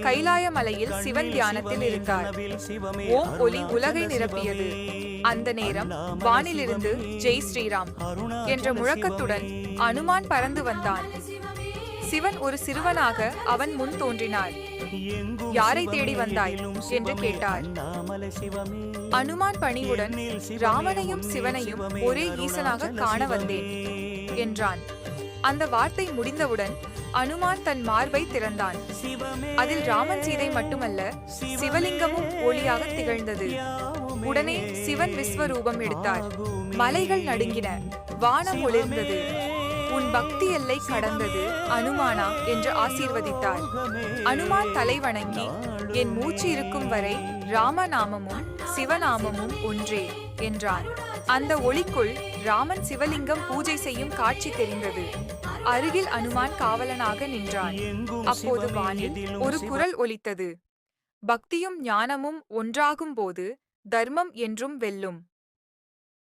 கைலாய மலையில் சிவன் தியானத்தில் இருந்தார். ஓம் ஒலி உலகை நிரப்பியது. அந்த நேரம் வானிலிருந்து ஜெய் ஸ்ரீராம் என்ற முழக்கத்துடன் அனுமான் பறந்து வந்தான். சிவன் ஒரு சிறுவனாக அவன் முன் தோன்றினார். யாரை தேடி வந்தாய் என்று கேட்டார். அனுமான் பணிவுடன் ராமனையும் சிவனையும் ஒரே ஈசனாக காண வந்தேன் என்றான். அந்த வார்த்தை முடிந்தவுடன் அனுமான் தன் மார்பை திறந்தான். அதில் ராமன் சீதை மட்டுமல்ல, சிவலிங்கமும் ஒளியாக திகழ்ந்தது. உடனே சிவன் விஸ்வரூபம் எடுத்தார். மலைகள் நடுங்கின, வானம் ஒளிர்ந்தது. உன் பக்தி எல்லை கடந்தது அனுமானா என்று ஆசீர்வதித்தார். அனுமான் தலை வணங்கி, என் மூச்சு இருக்கும் வரை ராமநாமமும் சிவநாமமும் ஒன்றே என்றான். அந்த ஒளிக்குள் ராமன் சிவலிங்கம் பூஜை செய்யும் காட்சி தெரிந்தது. அருகில் அனுமான் காவலனாக நின்றான். அப்போது வானில் ஒரு குரல் ஒலித்தது. பக்தியும் ஞானமும் ஒன்றாகும் போது தர்மம் என்றும் வெல்லும்.